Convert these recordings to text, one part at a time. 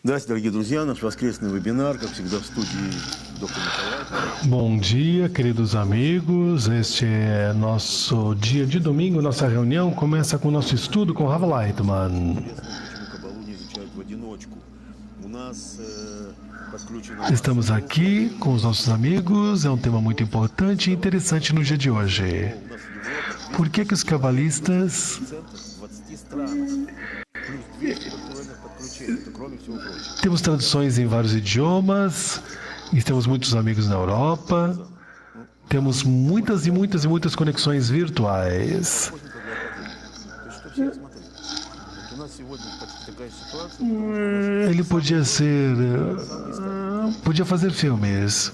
Здравствуйте, дорогие друзья. Наш воскресный вебинар, как всегда, в студии доктор Николай. Bom dia, queridos amigos. Este é nosso dia de domingo. Nossa reunião começa com o nosso estudo com Rav Lightman. Estamos aqui com os nossos amigos. É um tema muito importante e interessante no dia de hoje. Por que os cabalistas temos traduções em vários idiomas e temos muitos amigos na Europa. Temos muitas e muitas e muitas conexões virtuais. Ele podia fazer filmes.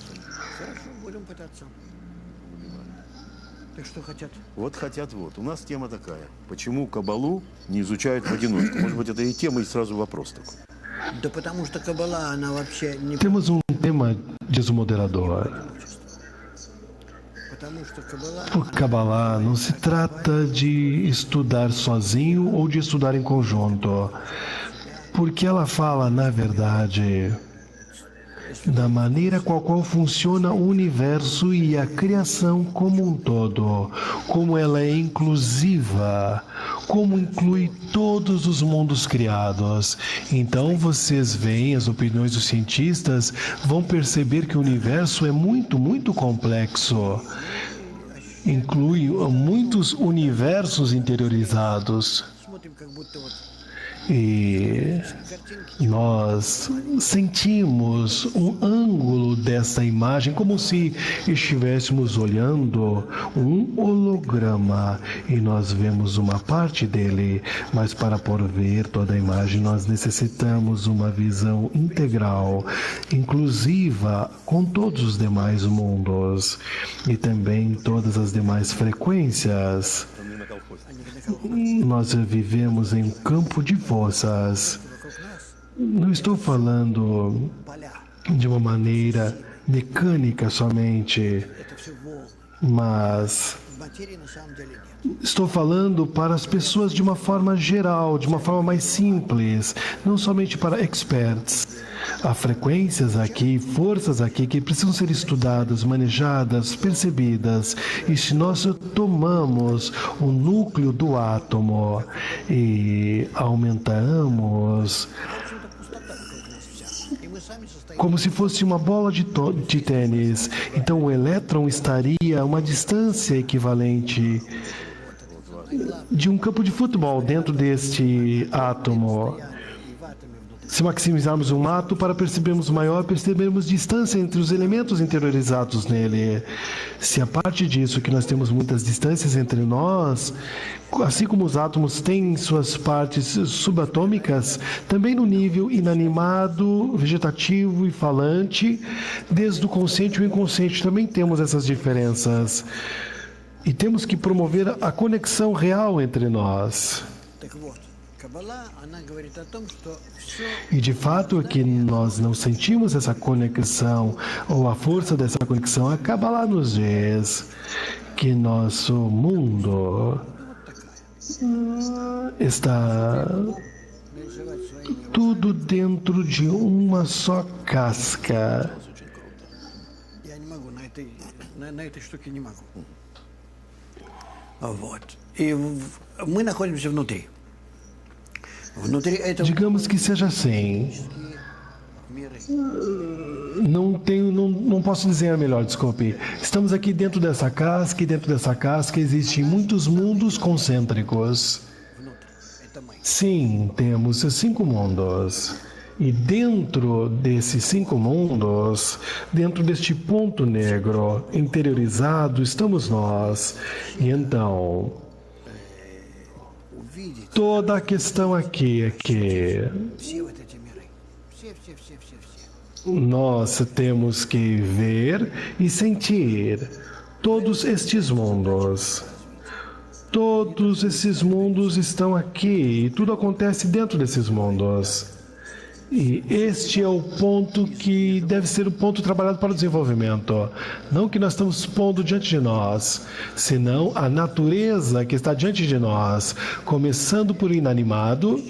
Вот хотят, вот. У нас тема такая. Почему Кабалу не изучают в одиночку? Может быть, это и тема, и сразу вопрос такой. Да потому что Каббала, она вообще не... Temos um tema, diz o moderador. O Kabbalah não se trata de estudar sozinho ou de estudar em conjunto, porque ela fala, na verdade, da maneira qual funciona o universo e a criação como um todo, como ela é inclusiva, como inclui todos os mundos criados. Então vocês veem, as opiniões dos cientistas vão perceber que o universo é muito, muito complexo. Inclui muitos universos interiorizados. E nós sentimos um ângulo dessa imagem como se estivéssemos olhando um holograma e nós vemos uma parte dele, mas para poder ver toda a imagem nós necessitamos uma visão integral, inclusiva com todos os demais mundos e também todas as demais frequências. Nós vivemos em um campo de forças. Não estou falando de uma maneira mecânica somente, mas estou falando para as pessoas de uma forma geral, de uma forma mais simples, não somente para experts. Há frequências aqui, forças aqui que precisam ser estudadas, manejadas, percebidas. E se nós tomamos o núcleo do átomo e aumentamos como se fosse uma bola de tênis, então o elétron estaria a uma distância equivalente de um campo de futebol dentro deste átomo. Se maximizarmos um ato para percebermos maior, percebermos distância entre os elementos interiorizados nele. Se a parte disso que nós temos muitas distâncias entre nós, assim como os átomos têm suas partes subatômicas, também no nível inanimado, vegetativo e falante, desde o consciente e o inconsciente também temos essas diferenças. E temos que promover a conexão real entre nós. E de fato que nós não sentimos essa conexão ou a força dessa conexão, a Kabbalah nos diz que nosso mundo está tudo dentro de uma só casca. И мы находимся внутри. Digamos que seja assim. Não posso dizer melhor, desculpe. Estamos aqui dentro dessa casca e dentro dessa casca existem muitos mundos concêntricos. Sim, temos 5 mundos. E dentro desses 5 mundos, dentro deste ponto negro interiorizado, estamos nós. E então, toda a questão aqui é que nós temos que ver e sentir todos estes mundos. Todos esses mundos estão aqui e tudo acontece dentro desses mundos. E este é o ponto que deve ser o ponto trabalhado para o desenvolvimento. Não que nós estamos pondo diante de nós, senão a natureza que está diante de nós, começando por inanimado,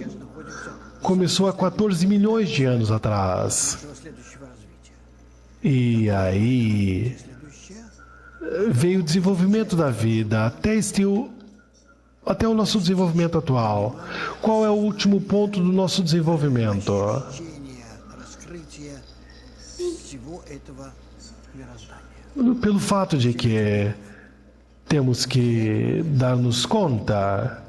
começou há 14 milhões de anos atrás. Нашего следующего развития. E aí veio o desenvolvimento da vida até o nosso desenvolvimento atual. Qual é o último ponto do nosso desenvolvimento? Течение, раскрытие всего этого мироздания. Pelo fato de que temos que dar-nos conta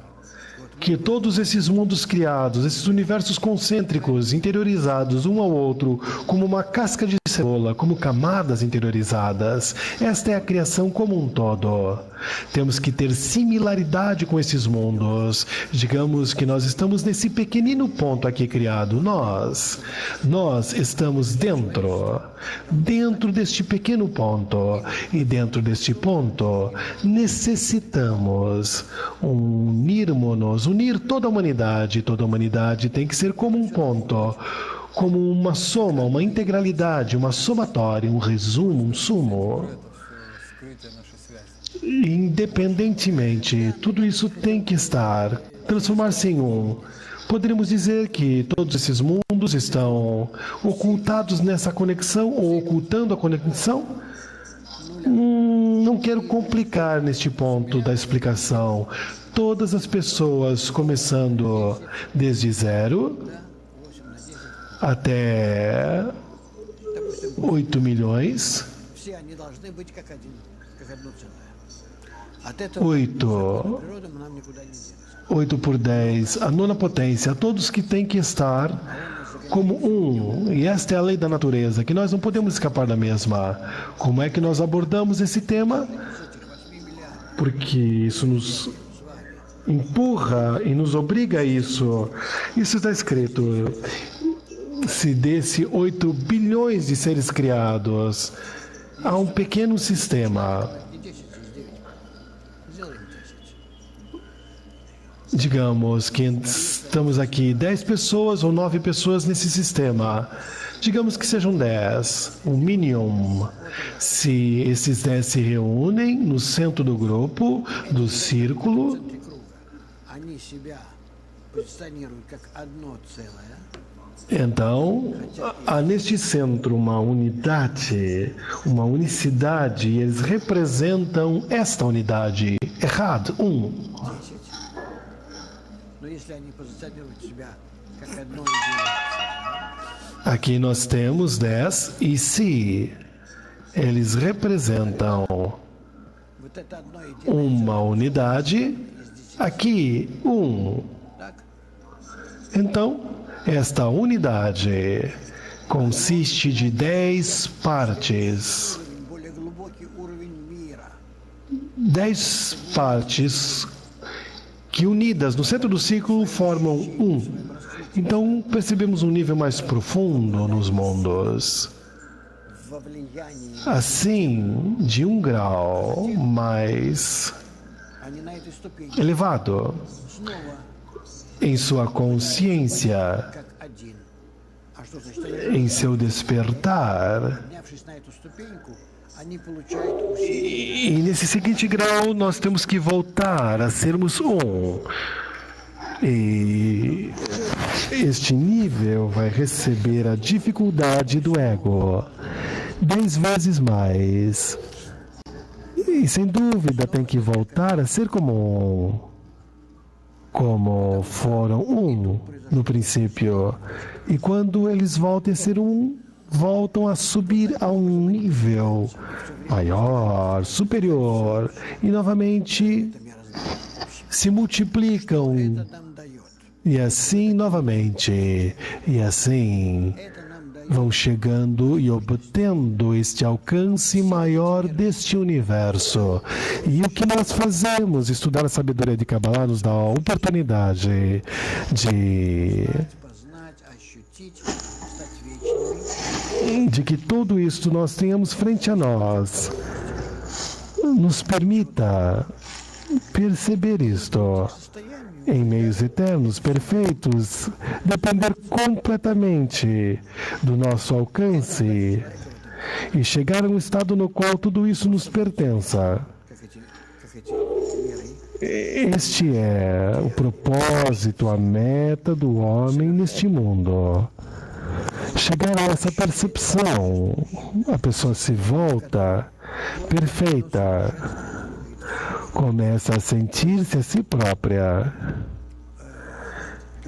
que todos esses mundos criados, esses universos concêntricos, interiorizados um ao outro, como uma casca de cebola, como camadas interiorizadas, esta é a criação como um todo. Temos que ter similaridade com esses mundos. Digamos que nós estamos nesse pequenino ponto aqui criado. Nós estamos dentro deste pequeno ponto. E dentro deste ponto, necessitamos unir toda a humanidade. Toda a humanidade tem que ser como um ponto, como uma soma, uma integralidade, uma somatória, um resumo, um sumo. Independentemente, tudo isso tem que transformar-se em um. Poderíamos dizer que todos esses mundos estão ocultados nessa conexão ou ocultando a conexão? Não quero complicar neste ponto da explicação. Todas as pessoas, começando desde 0 até 8 milhões, Все они должны быть как одно целое. От этого 8 природа нам никуда не денется. 8 por 10, a nona potência, todos que têm que estar como um. E esta é a lei da natureza, que nós não podemos escapar da mesma. Como é que nós abordamos esse tema? Porque isso nos empurra e nos obriga a isso. Isso está escrito. Se desse 8 bilhões de seres criados, há um pequeno sistema. Не 10 из 9. Сделаем 10. Digamos que estamos aqui 10 pessoas ou 9 pessoas nesse sistema. Digamos que sejam 10, o mínimo. Se esses 10 se reúnem no centro do grupo, do círculo, Они себя позиционируют как одно целое. então há neste centro uma unidade, uma unicidade, e eles representam esta unidade. Errado, um. 10. Но если они позиционируют себя как одно единое, Aqui nós temos 10, e se eles representam вот это одно единое, uma unidade, aqui um. так? Então, esta unidade consiste de 10 partes. Уровень, более глубокий уровень мира. 10 partes que unidas no centro do círculo formam um. Então, percebemos um nível mais profundo nos mundos. Во влиянии, Assim, de um grau mais они на этой ступени elevado снова em sua consciência, как один. А что значит они? em seu despertar. Поднявшись на эту ступеньку, они получают усилие. E nesse seguinte grau, nós temos que voltar a sermos um. E este nível vai receber a dificuldade do ego 10 vezes mais. E sem dúvida tem que voltar a ser como foram um no princípio. E quando eles voltam a ser um, voltam a subir a um nível maior, superior, e novamente se multiplicam. Это нам дает. E assim novamente, e assim Это нам дает vão chegando e obtendo este alcance maior deste universo. E o que nós fazemos? Estudar a sabedoria de Kabbalah nos dá a oportunidade de познать, ощутить, стать вечными. de que tudo isto nós tenhamos frente a nós. Nos permita perceber isto em meios eternos, perfeitos, depender completamente do nosso alcance e chegar a um estado no qual tudo isso nos pertença. Как эти Este é o propósito, a meta do homem neste mundo. Chegar a essa percepção, a pessoa se volta perfeita, começa a sentir-se a si própria,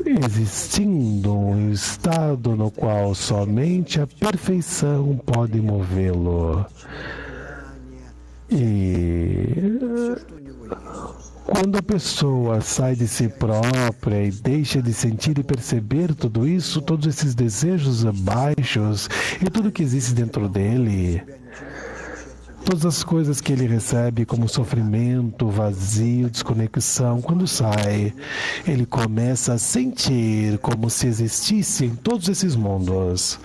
existindo um estado no qual somente a perfeição pode movê-lo. E quando a pessoa sai de si própria e deixa de sentir e perceber tudo isso, todos esses desejos baixos e tudo que existe dentro dele, todas as coisas que ele recebe como sofrimento, vazio, desconexão, quando sai, ele começa a sentir como se existissem todos esses mundos.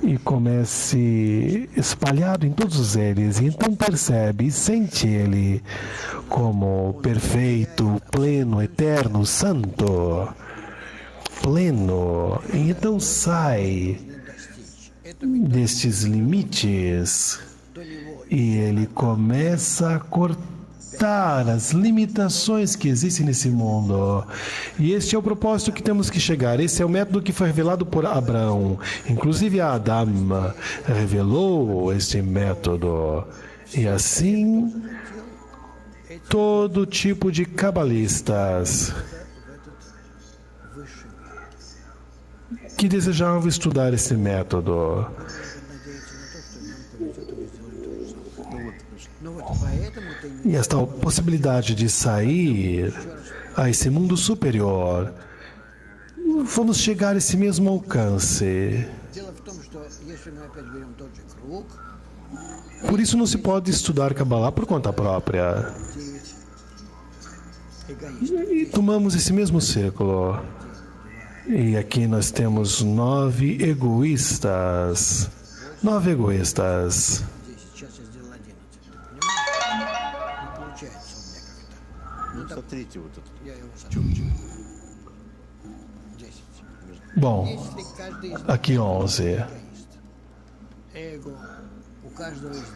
E comece espalhado em todos eles, e então percebe e sente ele como perfeito, pleno, eterno, santo, pleno, e então sai destes limites e ele começa a cortar as limitações que existem nesse mundo. E este é o propósito que temos que chegar. Esse é o método que foi revelado por Abraão. Inclusive Adam revelou este método. E assim, todo tipo de cabalistas que desejavam estudar esse método e esta possibilidade de sair a esse mundo superior, vamos chegar a esse mesmo alcance. Por isso não se pode estudar Kabbalah por conta própria. E tomamos esse mesmo círculo. E aqui nós temos 9 egoístas. 9 egoístas. Смотрите вот этот. Bom, aqui 11.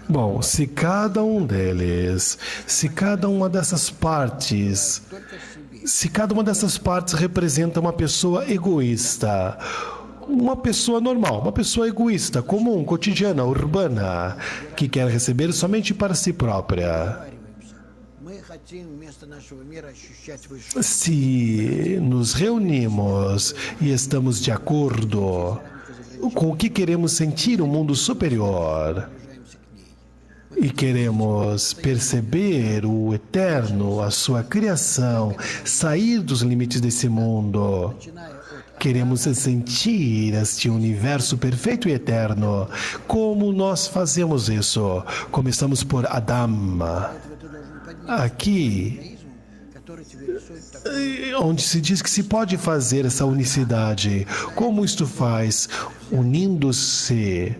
Bom, se cada um deles, se cada uma dessas partes representa uma pessoa egoísta, uma pessoa normal, uma pessoa egoísta, comum, cotidiana, urbana, que quer receber somente para si própria. Se nos reunimos e estamos de acordo com o que queremos sentir um mundo superior e queremos perceber o eterno, a sua criação, sair dos limites desse mundo, queremos sentir este universo perfeito e eterno. Como nós fazemos isso? Começamos por Adam. Aqui, onde se diz que se pode fazer essa unicidade. Como isto faz? Unindo-se,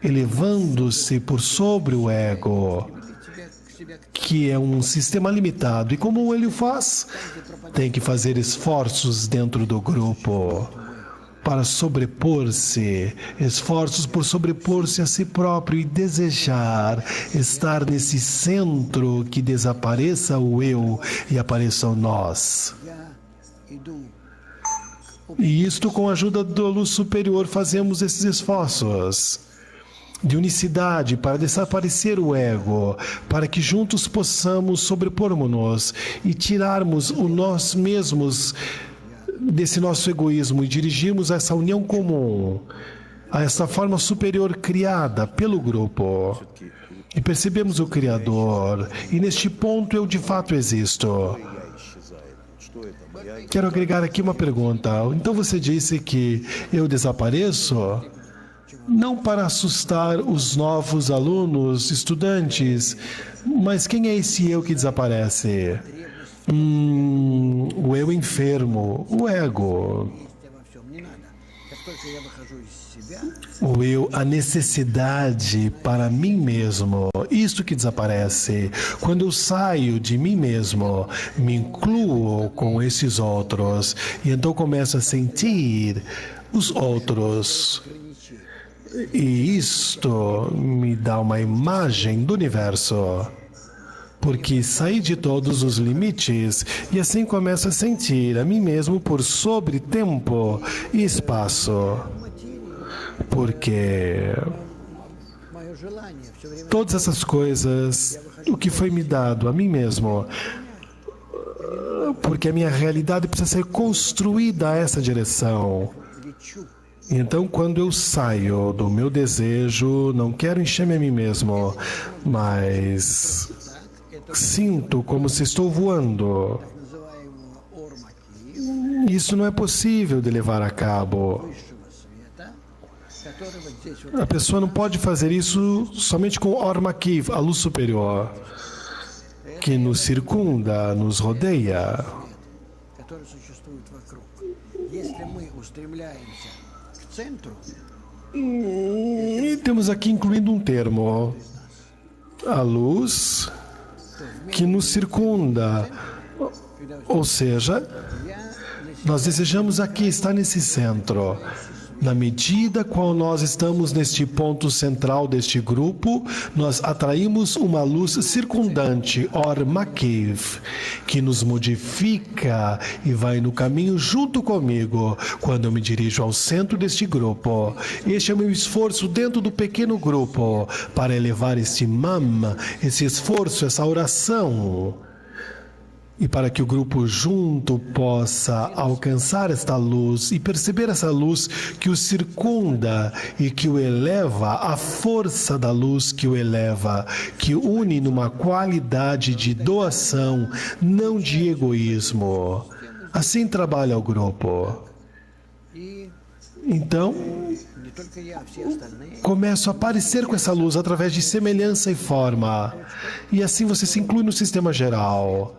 elevando-se por sobre o ego, que é um sistema limitado. E como ele o faz? Tem que fazer esforços dentro do grupo para sobrepor-se, esforços por sobrepor-se a si próprio e desejar estar nesse centro que desapareça o eu e apareça o nós. E isto, com a ajuda da luz superior, fazemos esses esforços de unicidade para desaparecer o ego, para que juntos possamos sobrepor-nos e tirarmos o nós mesmos desse nosso egoísmo e dirigirmos a essa união comum, a essa forma superior criada pelo grupo. E percebemos o Criador, e neste ponto eu de fato existo. Quero agregar aqui uma pergunta. Então você disse que eu desapareço? Não para assustar os novos alunos, estudantes, mas quem é esse eu que desaparece? O eu enfermo, o ego. O eu, a necessidade para mim mesmo, isto que desaparece. Quando eu saio de mim mesmo, me incluo com esses outros, e então começo a sentir os outros. E isto me dá uma imagem do universo. porque saí de todos os limites e assim começo a sentir a mim mesmo por sobre tempo e espaço. Porque todas essas coisas, o que foi me dado a mim mesmo, porque a minha realidade precisa ser construída a essa direção. Então, quando eu saio do meu desejo, não quero encher-me a mim mesmo, mas sinto como se estou voando. Isso não é possível de levar a cabo. A pessoa não pode fazer isso somente com Or Makiv, a luz superior, que nos circunda, nos rodeia. E temos aqui incluindo um termo, a luz que nos circunda, ou seja, nós desejamos aqui estar nesse centro. Na medida qual nós estamos neste ponto central deste grupo, nós atraímos uma luz circundante, Or Makiv, que nos modifica e vai no caminho junto comigo quando eu me dirijo ao centro deste grupo. Este é o meu esforço dentro do pequeno grupo para elevar este mam, esse esforço, essa oração. E para que o grupo junto possa alcançar esta luz e perceber essa luz que o circunda e que o eleva, a força da luz que o eleva, que une numa qualidade de doação, não de egoísmo. Assim trabalha o grupo. Então, começo a aparecer com essa luz através de semelhança e forma. E assim você se inclui no sistema geral.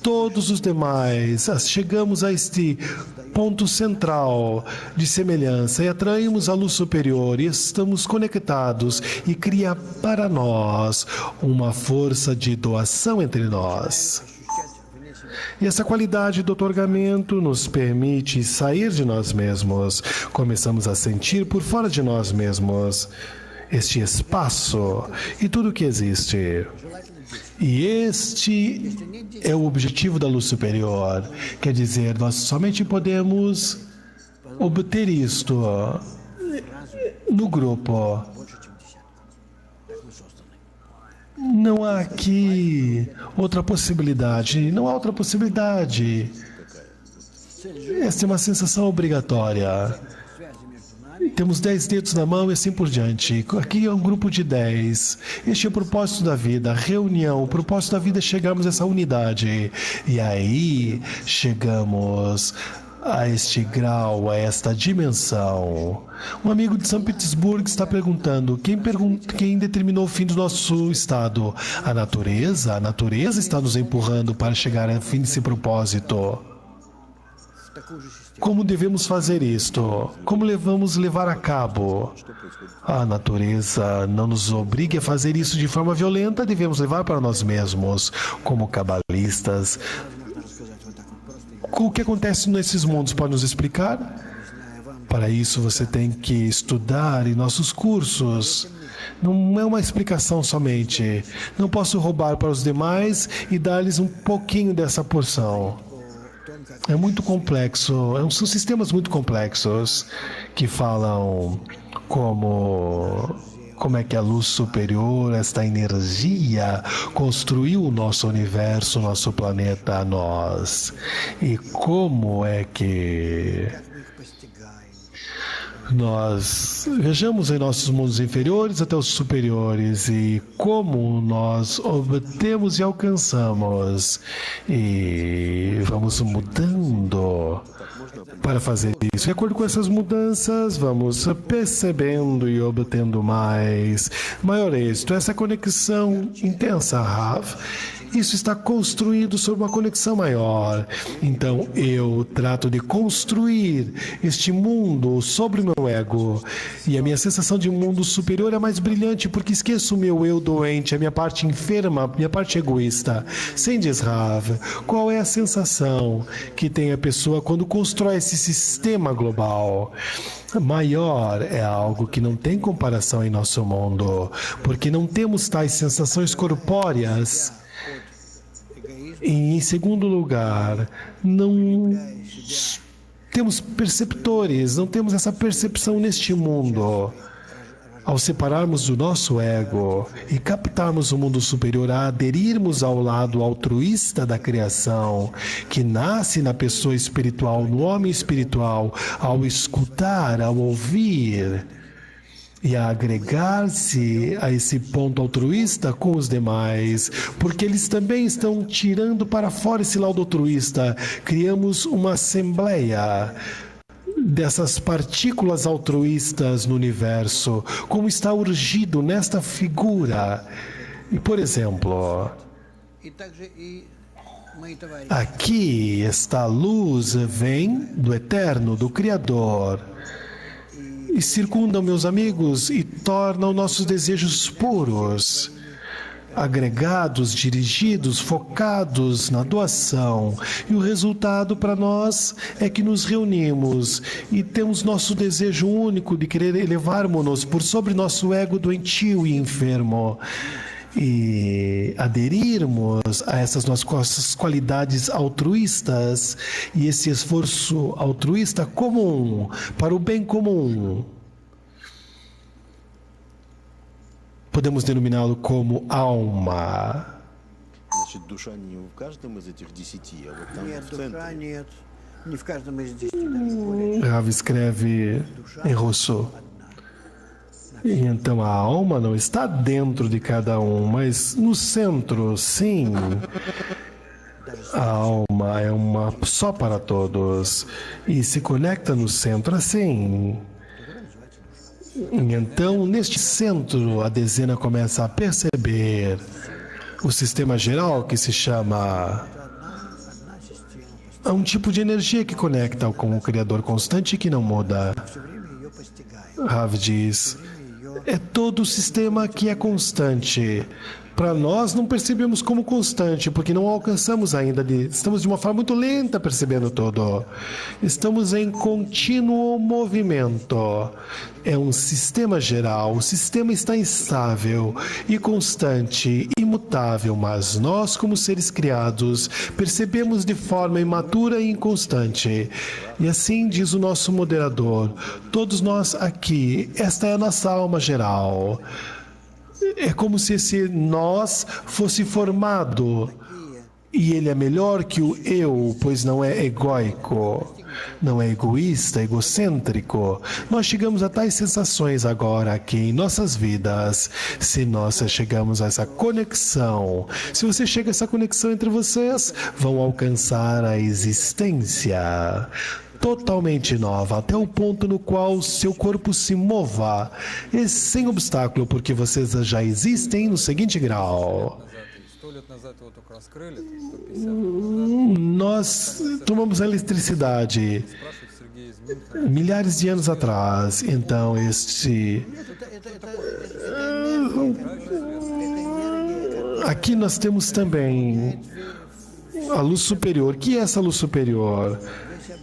Todos os demais, chegamos a este ponto central de semelhança e atraímos a luz superior e estamos conectados e cria para nós uma força de doação entre nós. E essa qualidade do otorgamento nos permite sair de nós mesmos. Começamos a sentir por fora de nós mesmos este espaço e tudo o que existe. E este é o objetivo da luz superior. Quer dizer, nós somente podemos obter isto no grupo. Não há aqui outra possibilidade. Não há outra possibilidade. Esta é uma sensação obrigatória. Temos 10 dedos na mão e assim por diante. Aqui é um grupo de 10. Este é o propósito da vida, reunião. O propósito da vida é chegarmos a essa unidade. E aí chegamos a este grau, a esta dimensão. Um amigo de São Petersburgo está perguntando, quem determinou o fim do nosso estado? A natureza? A natureza está nos empurrando para chegar ao fim desse propósito. Como devemos fazer isto? Como devemos levar a cabo? A natureza não nos obriga a fazer isso de forma violenta, devemos levar para nós mesmos, como cabalistas. O que acontece nesses mundos pode nos explicar? Para isso você tem que estudar em nossos cursos. Não é uma explicação somente. Não posso roubar para os demais e dar-lhes um pouquinho dessa porção. É muito complexo, são sistemas muito complexos que falam como é que a luz superior, esta energia, construiu o nosso universo, o nosso planeta, nós. E como é que nós vejamos em nossos mundos inferiores até os superiores e como nós obtemos e alcançamos e vamos mudando para fazer isso. De acordo com essas mudanças, vamos percebendo e obtendo maior êxito. Essa conexão intensa, Rav, isso está construído sobre uma conexão maior. Então, eu trato de construir este mundo sobre o meu ego. E a minha sensação de mundo superior é mais brilhante porque esqueço o meu eu doente, a minha parte enferma, a minha parte egoísta. Sem desrave, qual é a sensação que tem a pessoa quando constrói esse sistema global? Maior é algo que não tem comparação em nosso mundo, porque não temos tais sensações corpóreas E, em segundo lugar, não temos perceptores, não temos essa percepção neste mundo. Ao separarmos o nosso ego e captarmos o mundo superior, a aderirmos ao lado altruísta da criação, que nasce na pessoa espiritual, no homem espiritual, ao escutar, ao ouvir, e a agregar-se a esse ponto altruísta com os demais, porque eles também estão tirando para fora esse lado altruísta. Criamos uma assembleia dessas partículas altruístas no universo, como está urgido nesta figura. E, por exemplo, aqui esta luz vem do Eterno, do Criador, e circunda meus amigos e torna os nossos desejos puros, agregados, dirigidos, focados na doação. E o resultado para nós é que nos reunimos e temos nosso desejo único de querer elevarmos-nos por sobre nosso ego doentio e enfermo e aderirmos a essas nossas qualidades altruístas e esse esforço altruísta comum para o bem comum. Podemos denominá-lo como alma. Значит, душа не в каждом из этих 10, а вот там Нет, в душа центре. нет. Не в каждом из 10, даже более. Rav escreve em russo. E então a alma não está dentro de cada um, mas no centro, sim. A alma é uma só para todos e se conecta no centro assim. E então, neste centro, a dezena começa a perceber o sistema geral que se chama... Há um tipo de energia que conecta com o Criador constante e que não muda. Rav diz, é todo o sistema que é constante. Para nós, não percebemos como constante, porque não alcançamos ainda. Estamos de uma forma muito lenta percebendo tudo. Estamos em contínuo movimento. É um sistema geral. O sistema está instável e constante, imutável, mas nós, como seres criados, percebemos de forma imatura e inconstante. E assim diz o nosso moderador: todos nós aqui, esta é a nossa alma geral. É como se esse nós fosse formado. E ele é melhor que o eu, pois não é egóico, não é egoísta, egocêntrico. Nós chegamos a tais sensações agora aqui em nossas vidas. Se nós chegamos a essa conexão, se você chega a essa conexão entre vocês, vão alcançar a existência totalmente nova, até o ponto no qual seu corpo se mova, e sem obstáculo, porque vocês já existem no seguinte grau. Nós tomamos a eletricidade milhares de anos atrás, então aqui nós temos também a luz superior. O que é essa luz superior?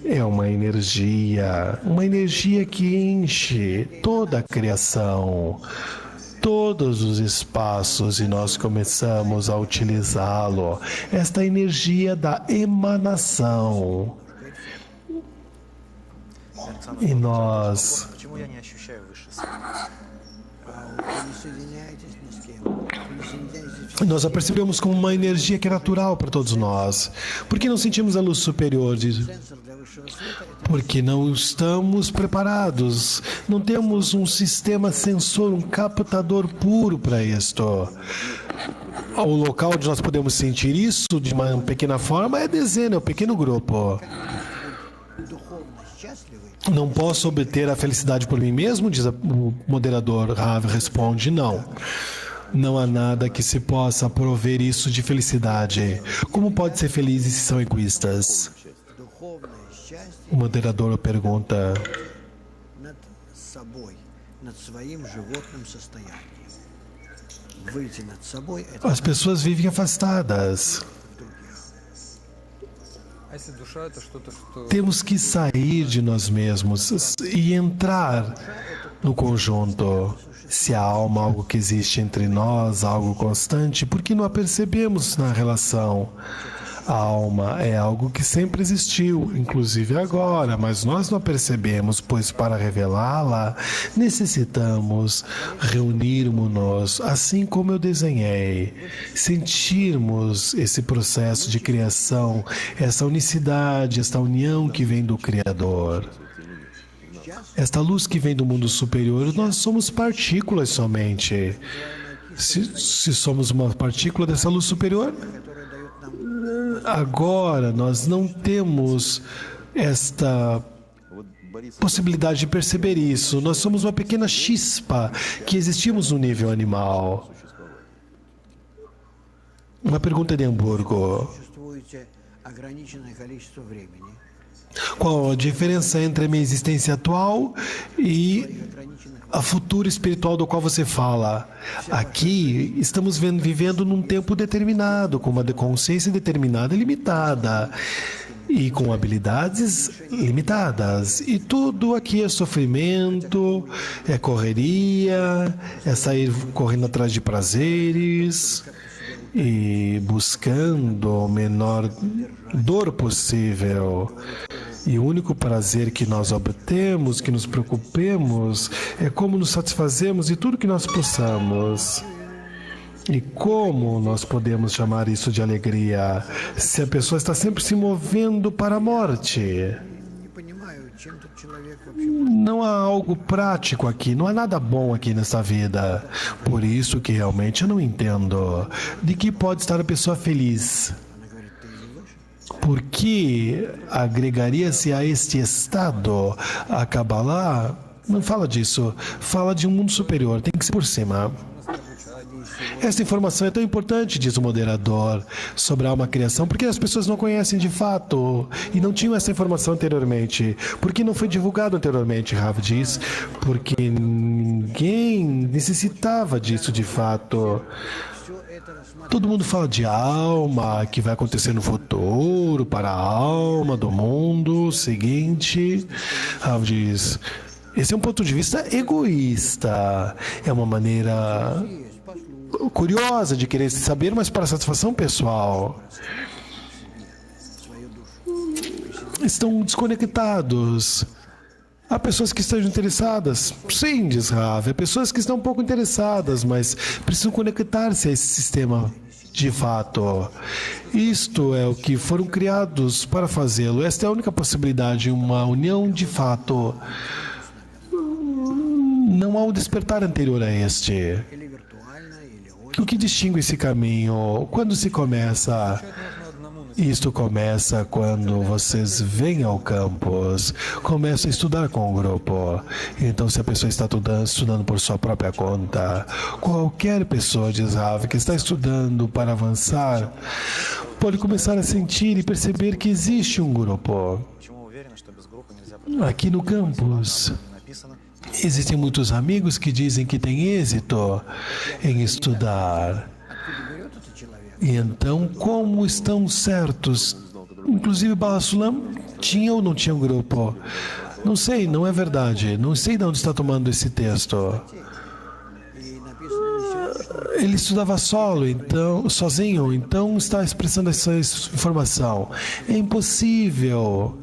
É uma energia que enche toda a criação, todos os espaços, e nós começamos a utilizá-lo. Esta energia da emanação. E nós Почему я не ощущаю высший Nós a percebemos como uma energia que é natural para todos nós. Por que não sentimos a luz superior? Porque não estamos preparados. Não temos um sistema sensor, um captador puro para isto. O local onde nós podemos sentir isso de uma pequena forma é dezena, é um pequeno grupo. Não posso obter a felicidade por mim mesmo, diz o moderador. Rav responde, não. Não há nada que se possa prover isso de felicidade. Como pode ser felizes se são egoístas? O moderador pergunta. As pessoas vivem afastadas. Temos que sair de nós mesmos e entrar no conjunto. Se a alma é algo que existe entre nós, algo constante, por que não a percebemos na relação? A alma é algo que sempre existiu, inclusive agora, mas nós não percebemos, pois para revelá-la necessitamos reunirmos-nos, assim como eu desenhei, sentirmos esse processo de criação, essa unicidade, esta união que vem do Criador. Esta luz que vem do mundo superior, nós somos partículas somente. Se somos uma partícula dessa luz superior, agora nós não temos esta possibilidade de perceber isso. Nós somos uma pequena chispa que existimos no nível animal. Uma pergunta de Hamburgo. Qual a diferença entre a minha existência atual e a futura espiritual do qual você fala? Aqui estamos vivendo num tempo determinado, com uma consciência determinada e limitada, e com habilidades limitadas. E tudo aqui é sofrimento, é correria, é sair correndo atrás de prazeres e buscando a menor dor possível. E o único prazer que nós obtemos, que nos preocupemos, é como nos satisfazemos de tudo que nós possamos. E como nós podemos chamar isso de alegria se a pessoa está sempre se movendo para a morte? Não há algo prático aqui, não há nada bom aqui nessa vida. Por isso que realmente eu não entendo de que pode estar a pessoa feliz. Por que agregaria-se a este estado? A Kabbalah não fala disso, fala de um mundo superior, tem que ser por cima. Esta informação é tão importante, diz o moderador, sobre a alma criação, porque as pessoas não conhecem de fato e não tinham essa informação anteriormente. Por que não foi divulgado anteriormente, Rav diz? Porque ninguém necessitava disso de fato. Todo mundo fala de alma, que vai acontecer no futuro, para a alma do mundo seguinte. Rav diz, esse é um ponto de vista egoísta. É uma maneira curiosa de querer saber, mas para satisfação pessoal. Estão desconectados. Há pessoas que estejam interessadas. Sim, diz Rav. Há pessoas que estão um pouco interessadas, mas precisam conectar-se a esse sistema de fato. Isto é o que foram criados para fazê-lo. Esta é a única possibilidade, uma união de fato. Não há um despertar anterior a este. O que distingue esse caminho? Quando se começa? Isto começa quando vocês vêm ao campus, começam a estudar com o grupo. Então, se a pessoa está estudando por sua própria conta, qualquer pessoa, diz Rav, que está estudando para avançar, pode começar a sentir e perceber que existe um grupo. Aqui no campus, existem muitos amigos que dizem que têm êxito em estudar. E então, como estão certos? Inclusive, Baal Sulam tinha ou não tinha um grupo? Não sei, não é verdade. Não sei de onde está tomando esse texto. Ele estudava sozinho, então está expressando essa informação. É impossível.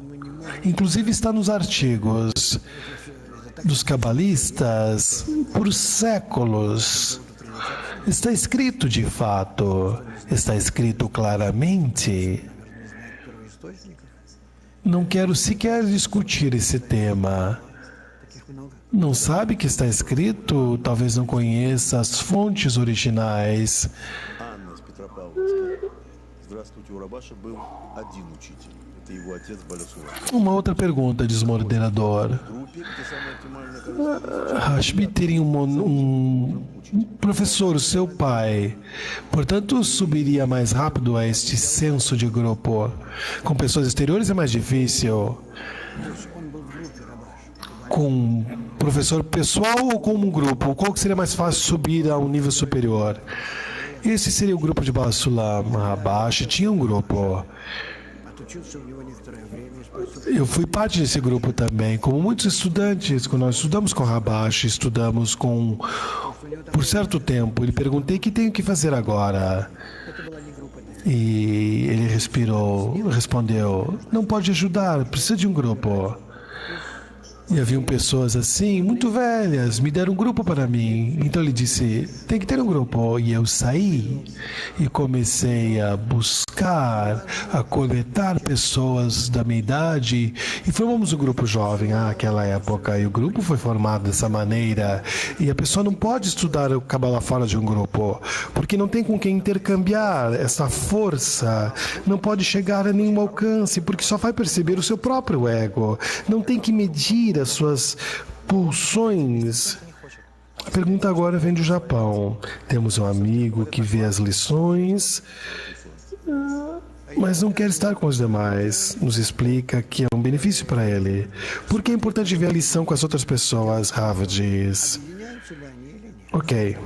Inclusive está nos artigos dos cabalistas por séculos. Está escrito de fato, está escrito claramente. Não quero sequer discutir esse tema. Não sabe que está escrito? Talvez não conheça as fontes originais. Uma outra pergunta, diz o moderador. Hashmi teria um professor, o seu pai. Portanto, subiria mais rápido a este senso de grupo. Com pessoas exteriores é mais difícil. Com um professor pessoal ou com um grupo? Qual que seria mais fácil subir a um nível superior? Esse seria o grupo de Baal Sulam. Abaixo tinha um grupo. Eu fui parte desse grupo também. Como muitos estudantes, quando nós estudamos com Rabash, estudamos por certo tempo, lhe perguntei o que tenho que fazer agora. E ele respondeu: não pode ajudar, precisa de um grupo. E haviam pessoas assim, muito velhas, me deram um grupo para mim. Então ele disse, tem que ter um grupo. E eu saí e comecei a buscar, a coletar pessoas da minha idade e formamos um grupo jovem naquela época. E o grupo foi formado dessa maneira. E a pessoa não pode estudar o Kabbalah fora de um grupo, porque não tem com quem intercambiar essa força. Não pode chegar a nenhum alcance, porque só vai perceber o seu próprio ego. Não tem que medir as suas pulsões. A pergunta agora vem do Japão. Temos um amigo que vê as lições, mas não quer estar com os demais. Nos explica que é um benefício para ele. Por que é importante ver a lição com as outras pessoas? Rav diz. Ok.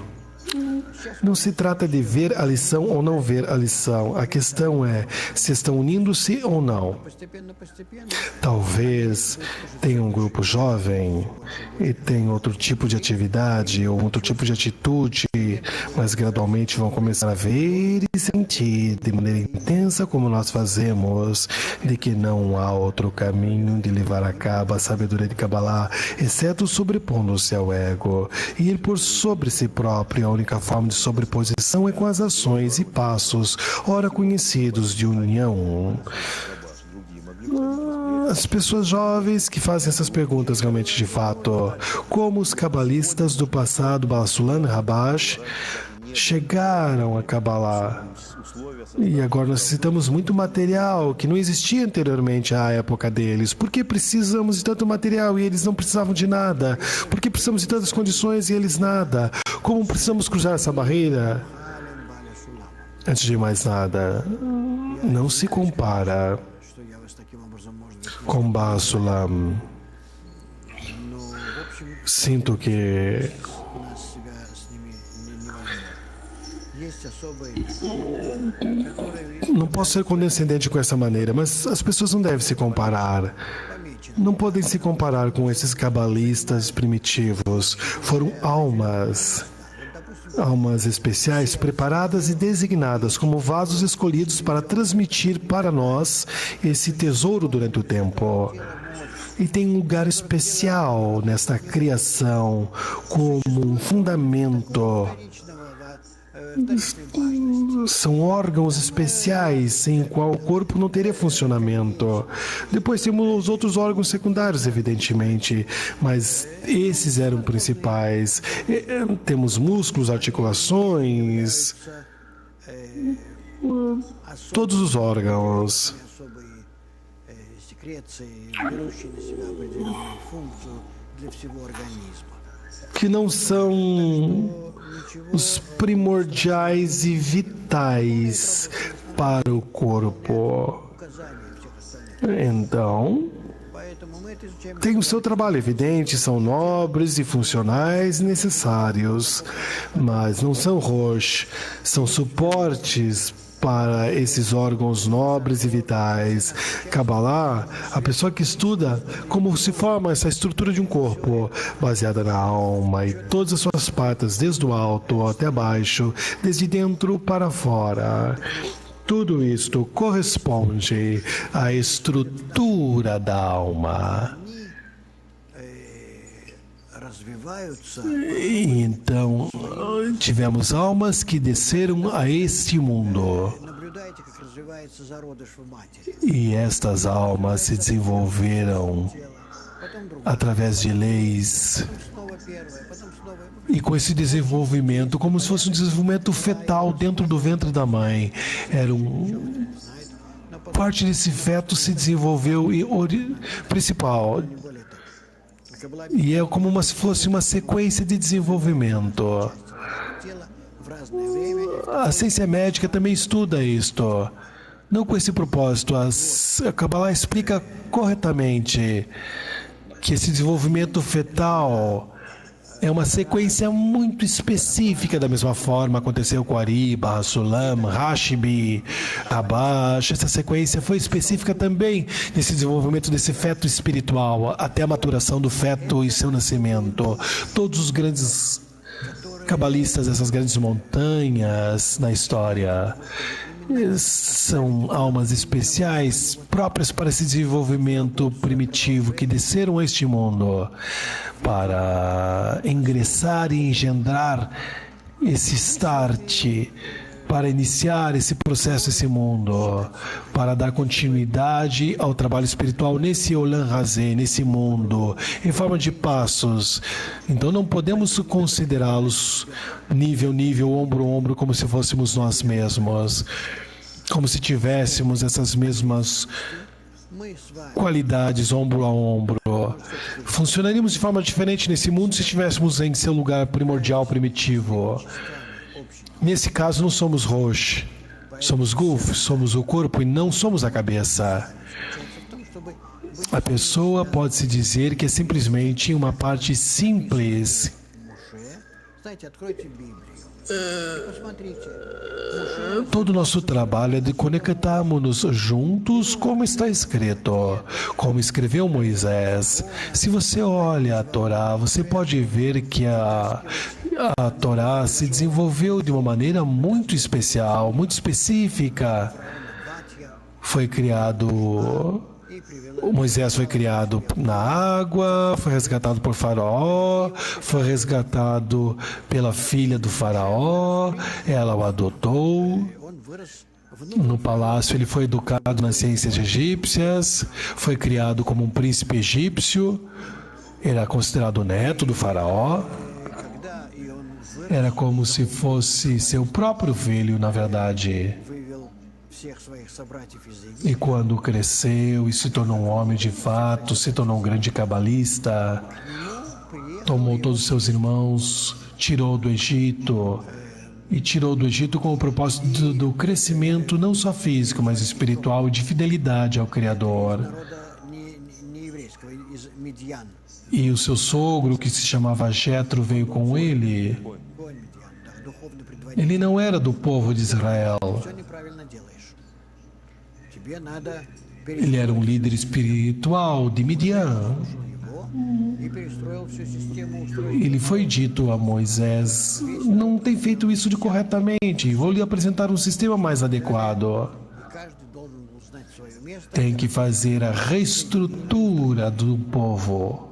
Não se trata de ver a lição ou não ver a lição. A questão é se estão unindo-se ou não. Talvez tenha um grupo jovem e tem outro tipo de atividade ou outro tipo de atitude, mas gradualmente vão começar a ver e sentir de maneira intensa como nós fazemos, de que não há outro caminho de levar a cabo a sabedoria de Kabbalah, exceto sobrepondo-se ao ego e ir por sobre si próprio. A única forma de sobreposição é com as ações e passos, ora conhecidos de união. As pessoas jovens que fazem essas perguntas realmente de fato, como os cabalistas do passado, Basulan, Rabash, chegaram a Kabbalah. E agora nós necessitamos muito material que não existia anteriormente à época deles. Por que precisamos de tanto material e eles não precisavam de nada? Por que precisamos de tantas condições e eles nada? Como precisamos cruzar essa barreira? Antes de mais nada, não se compara com Basulam. Sinto que não posso ser condescendente com essa maneira, mas as pessoas não devem se comparar. Não podem se comparar com esses cabalistas primitivos. Foram almas especiais, preparadas e designadas como vasos escolhidos para transmitir para nós esse tesouro durante o tempo. E tem um lugar especial nesta criação, como um fundamento. São órgãos especiais sem o qual o corpo não teria funcionamento. Depois temos os outros órgãos secundários, evidentemente, mas esses eram principais. Temos músculos, articulações, todos os órgãos que não são os primordiais e vitais para o corpo. Então, tem o seu trabalho evidente, são nobres e funcionais e necessários, mas não são rosh, são suportes para esses órgãos nobres e vitais. Kabbalah, a pessoa que estuda como se forma essa estrutura de um corpo, baseada na alma e todas as suas partes, desde o alto até baixo, desde dentro para fora. Tudo isto corresponde à estrutura da alma. E então, tivemos almas que desceram a este mundo. E estas almas se desenvolveram através de leis. E com esse desenvolvimento, como se fosse um desenvolvimento fetal dentro do ventre da mãe. Parte desse feto se desenvolveu e principal. E é como se fosse uma sequência de desenvolvimento. A ciência médica também estuda isto. Não com esse propósito. A Kabbalah explica corretamente que esse desenvolvimento fetal é uma sequência muito específica. Da mesma forma aconteceu com Ari, Basulam, Hashibi, Rabash. Essa sequência foi específica também nesse desenvolvimento desse feto espiritual, até a maturação do feto e seu nascimento. Todos os grandes cabalistas, essas grandes montanhas na história, São almas especiais próprias para esse desenvolvimento primitivo que desceram a este mundo para ingressar e engendrar esse start, para iniciar esse processo, esse mundo, para dar continuidade ao trabalho espiritual nesse Olam Hazé, nesse mundo, em forma de passos. Então não podemos considerá-los nível, ombro a ombro, como se fôssemos nós mesmos, como se tivéssemos essas mesmas qualidades ombro a ombro. Funcionaríamos de forma diferente nesse mundo se estivéssemos em seu lugar primordial, primitivo. Nesse caso, não somos Rosh, somos Guf, somos o corpo e não somos a cabeça. A pessoa pode-se dizer que é simplesmente uma parte simples. Todo o nosso trabalho é de conectarmos-nos juntos, como está escrito, como escreveu Moisés. Se você olha a Torá, você pode ver que a Torá se desenvolveu de uma maneira muito especial, muito específica. Moisés foi criado na água, foi resgatado por Faraó, foi resgatado pela filha do Faraó, ela o adotou. No palácio ele foi educado nas ciências egípcias, foi criado como um príncipe egípcio, era considerado neto do Faraó. Era como se fosse seu próprio filho, na verdade. E quando cresceu e se tornou um homem de fato, se tornou um grande cabalista, tomou todos os seus irmãos, tirou do Egito, e tirou do Egito com o propósito do crescimento não só físico, mas espiritual e de fidelidade ao Criador. E o seu sogro, que se chamava Jetro, veio com ele. Ele não era do povo de Israel. Ele era um líder espiritual de Midian. Ele foi dito a Moisés: não tem feito isso de corretamente, vou lhe apresentar um sistema mais adequado. Tem que fazer a reestrutura do povo.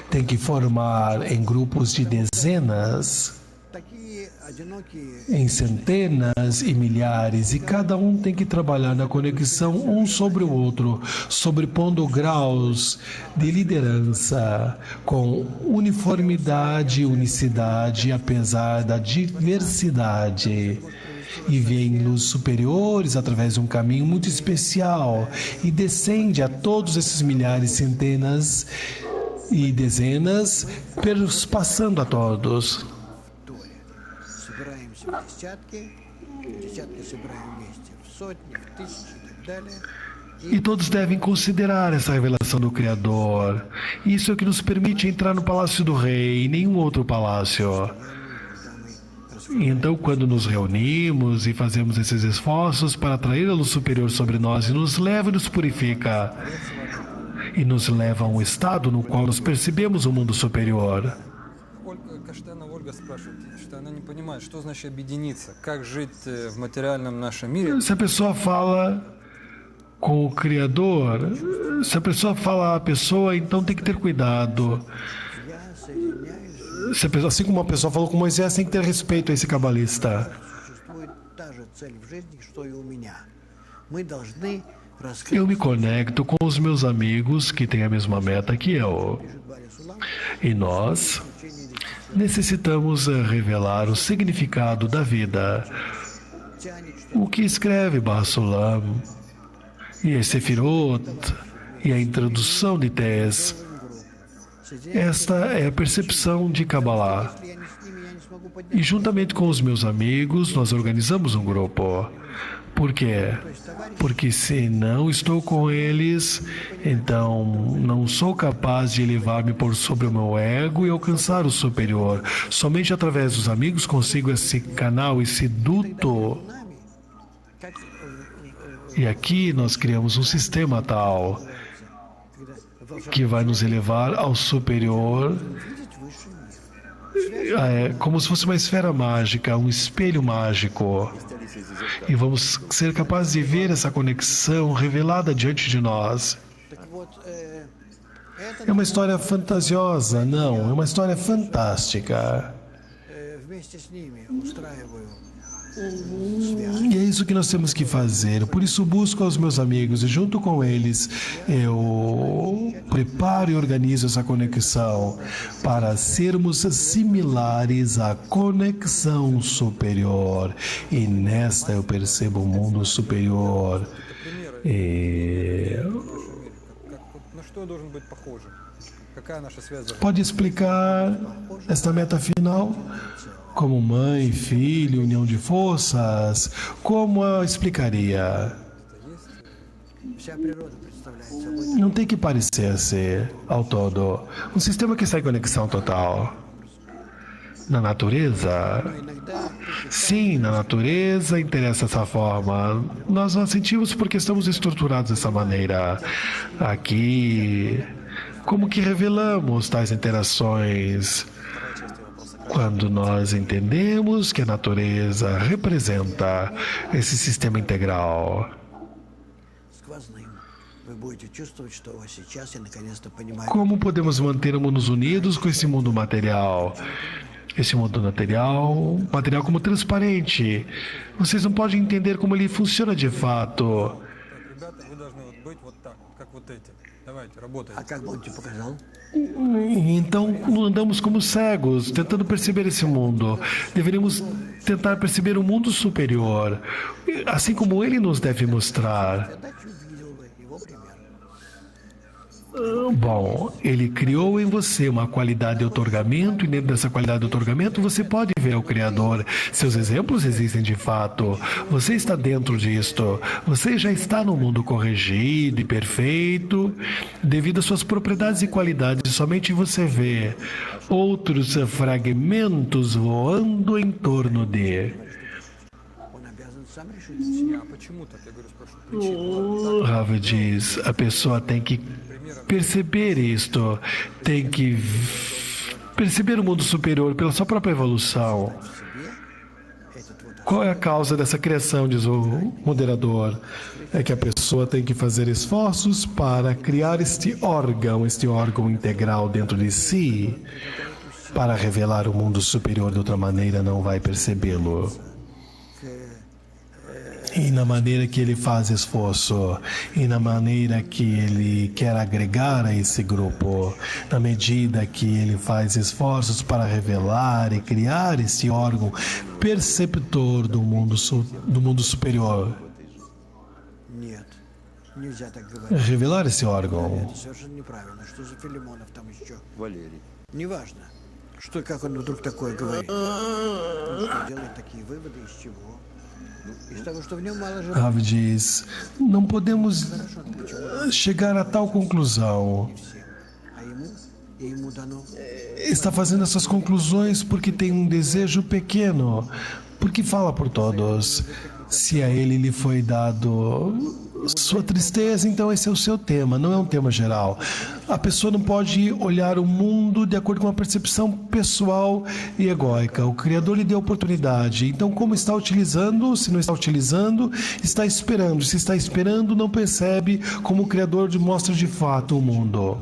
Tem que formar em grupos de dezenas, em centenas e milhares, e cada um tem que trabalhar na conexão um sobre o outro, sobrepondo graus de liderança com uniformidade e unicidade, apesar da diversidade. E vem luz superiores através de um caminho muito especial e descende a todos esses milhares, centenas e dezenas, passando a todos. E todos devem considerar essa revelação do Criador. Isso é o que nos permite entrar no Palácio do Rei e nenhum outro palácio. Então, quando nos reunimos e fazemos esses esforços para atrair a luz superior sobre nós, e nos leva e nos purifica, e nos leva a um estado no qual nós percebemos o mundo superior. Se a pessoa fala com o Criador, se a pessoa fala a pessoa, então tem que ter cuidado. Assim como uma pessoa falou com Moisés, tem que ter respeito a esse cabalista. Eu me conecto com os meus amigos que têm a mesma meta que eu. E nós necessitamos revelar o significado da vida. O que escreve Basulam e a Sefirot e a introdução de Tez. Esta é a percepção de Kabbalah. E juntamente com os meus amigos, nós organizamos um grupo. Por quê? Porque se não estou com eles, então não sou capaz de elevar-me por sobre o meu ego e alcançar o superior. Somente através dos amigos consigo esse canal, esse duto. E aqui nós criamos um sistema tal que vai nos elevar ao superior, como se fosse uma esfera mágica, um espelho mágico. E vamos ser capazes de ver essa conexão revelada diante de nós. Так вот, É uma história fantasiosa? Não, é uma história fantástica. вместе с ними устраиваю связь. E é isso que nós temos que fazer. Por isso busco aos meus amigos e junto com eles eu preparo e organizo essa conexão para sermos similares à conexão superior. E nesta eu percebo um mundo superior. E... На что должен быть похожим? Какая наша связь должна Pode explicar esta meta final? Como mãe, filho, união de forças? Como eu explicaria? Вся природа представляет собой Não tem que parecer ser, ao todo, um sistema que está em conexão total. Na natureza? иногда Sim, na natureza interessa essa forma. Nós a sentimos porque estamos estruturados dessa maneira. Aqui, como que revelamos tais interações? Quando nós entendemos que a natureza representa esse sistema integral. сквозным. Вы будете чувствовать, что сейчас я наконец-то понимаю. Como podemos manter-nos unidos com esse mundo material? Esse mundo material como transparente. Vocês não podem entender como ele funciona de fato. Ребята, вы должны вот быть вот так, как вот эти. Давайте, работайте. А как бы он тебе показал? Então andamos como cegos, tentando perceber esse mundo. Deveríamos tentar perceber o mundo superior, assim como ele nos deve mostrar. Задачу видел бы его пример. Bom, ele criou em você uma qualidade de outorgamento, e dentro dessa qualidade de outorgamento você pode ver o Criador. Seus exemplos existem de fato. Você está dentro disto. Você já está no mundo corrigido e perfeito, devido às suas propriedades e qualidades. Somente você vê outros fragmentos voando em torno de. Он обязан сам решить. А почему так? Я говорю, спрашиваю, причину. Rav diz, a pessoa tem que perceber isto, tem que perceber o mundo superior pela sua própria evolução. Qual é a causa dessa criação, diz o moderador? É que a pessoa tem que fazer esforços para criar este órgão integral dentro de si, para revelar o mundo superior. De outra maneira, não vai percebê-lo. E na maneira que ele faz esforço, e na maneira que ele quer agregar a esse grupo, na medida que ele faz esforços para revelar e criar esse órgão perceptor do mundo superior, Нет, нельзя так говорить. revelar esse órgão, Это совершенно неправильно. Что за Филимонов там еще? Валерий. Неважно, что, как он вдруг такое говорит. Он что, делает такие выводы, из чего? Из того, что в нем мало желания. Rav diz, não podemos chegar a tal conclusão. А ему дано. Está fazendo essas conclusões porque tem um desejo pequeno, porque fala por todos. Se a ele lhe foi dado sua tristeza, então esse é o seu tema, não é um tema geral. A pessoa não pode olhar o mundo de acordo com uma percepção pessoal e egóica. O Criador lhe deu oportunidade. Então, como está utilizando? Se não está utilizando, está esperando. Se está esperando, não percebe como o Criador mostra de fato o mundo.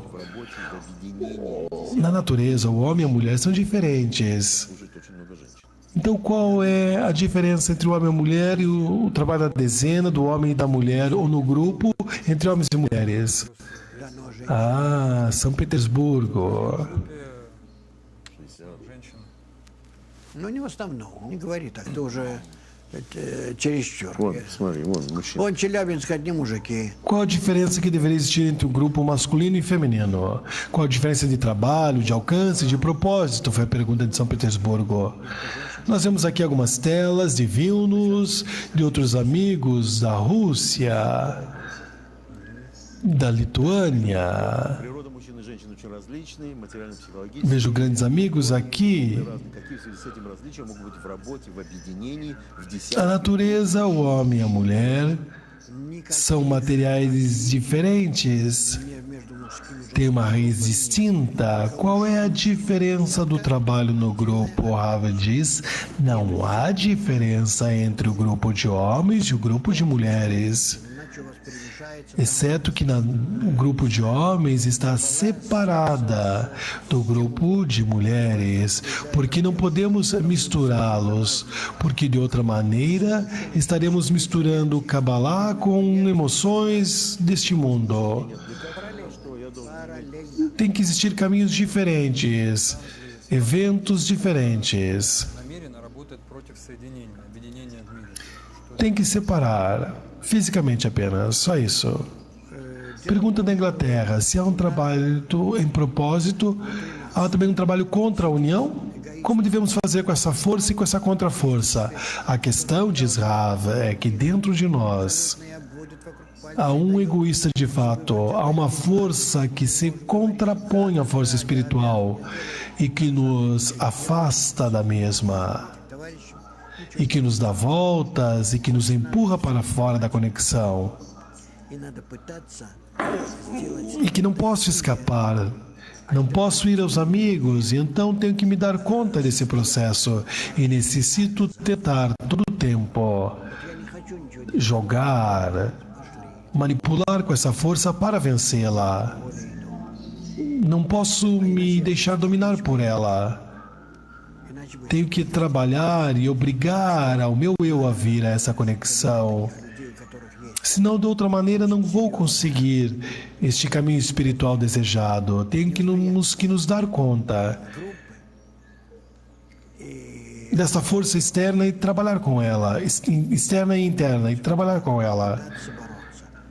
Na natureza, o homem e a mulher são diferentes. Então, qual é a diferença entre o homem e a mulher e o trabalho da dezena, do homem e da mulher, ou no grupo, entre homens e mulheres? Дано же. Ah, São Petersburgo. Женщина. Ну, не в основном. Не говори так. Ты уже чересчур. Вон, смотри, вон мужчина. Вон Челябинск, одни мужики. Qual a diferença que deveria existir entre um grupo masculino e feminino? Qual a diferença de trabalho, de alcance, de propósito? Foi a pergunta de São Petersburgo. Nós vemos aqui algumas telas de Vilnius, de outros amigos da Rússia, da Lituânia. Природа мужчин и женщин очень различные, материально-психологические. Vejo grandes amigos aqui. Какие в связи с этим различия могут быть в работе, в объединении, в A десятке? natureza, o homem e a mulher são materiais diferentes. Между мужскими и tem uma raiz distinta. Qual é a diferença do trabalho no grupo? Rav diz, não há diferença entre o grupo de homens e o grupo de mulheres. Exceto que o grupo de homens está separada do grupo de mulheres, porque não podemos misturá-los, porque de outra maneira estaremos misturando Kabbalah com emoções deste mundo. Tem que existir caminhos diferentes, eventos diferentes. намеренно работает против соединения, объединения в мире. Tem que separar, fisicamente apenas, só isso. Pergunta da Inglaterra, se há um trabalho em propósito, há também um trabalho contra a união? Como devemos fazer com essa força e com essa contra-força? A questão, diz Rav, é que dentro de nós há um egoísta de fato, há uma força que se contrapõe à força espiritual e que nos afasta da mesma, e que nos dá voltas e que nos empurra para fora da conexão, e que não posso escapar, não posso ir aos amigos, e então tenho que me dar conta desse processo e necessito tentar todo o tempo jogar, manipular com essa força para vencê-la. Não posso me deixar dominar por ela. Tenho que trabalhar e obrigar ao meu eu a vir a essa conexão. Senão, de outra maneira, não vou conseguir este caminho espiritual desejado. Tenho que nos dar conta dessa força externa e trabalhar com ela, externa e interna, e trabalhar com ela.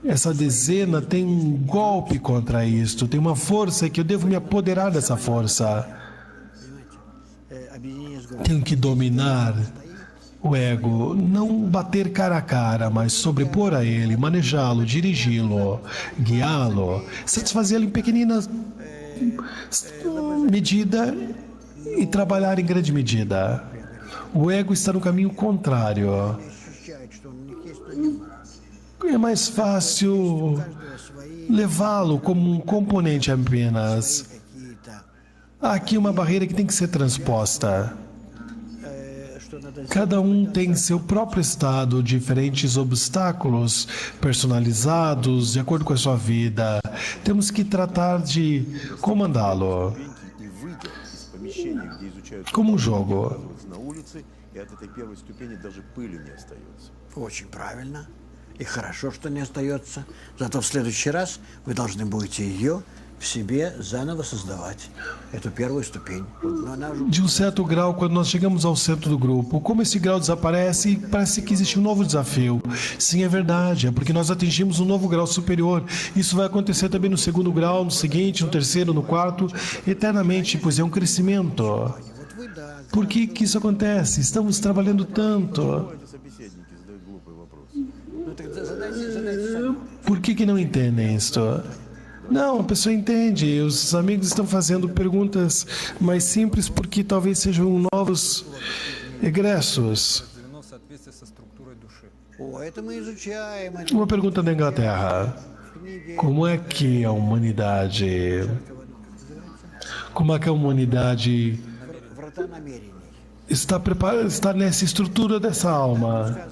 Essa dezena tem um golpe contra isto, tem uma força que eu devo me apoderar dessa força. Tenho que dominar o ego, não bater cara a cara, mas sobrepor a ele, manejá-lo, dirigi-lo, guiá-lo, satisfazê-lo em pequenina medida e trabalhar em grande medida. O ego está no caminho contrário. É mais fácil levá-lo como um componente apenas. Há aqui uma barreira que tem que ser transposta. Cada um tem seu próprio estado, diferentes obstáculos personalizados de acordo com a sua vida. Temos que tratar de comandá-lo como um jogo. Очень правильно. И хорошо, что не остается. Зато в следующий раз вы должны будете ее в себе заново создавать. Эту первую ступень. Но она уже... De um certo grau, quando nós chegamos ao centro do grupo, como esse grau desaparece, parece que existe um novo desafio. Sim, é verdade, é porque nós atingimos um novo grau superior. Isso vai acontecer também no segundo grau, no seguinte, no terceiro, no quarto, eternamente, pois é um crescimento. Por que que isso acontece? Estamos trabalhando tanto. Por que não entendem isto? Não, a pessoa entende. Os amigos estão fazendo perguntas mais simples porque talvez sejam novos egressos. Определено в соответствии со структурой души. О, это мы изучаем. Это Uma pergunta da Inglaterra. Como é que a humanidade... Como é que a humanidade врата намерений. está nessa estrutura dessa alma?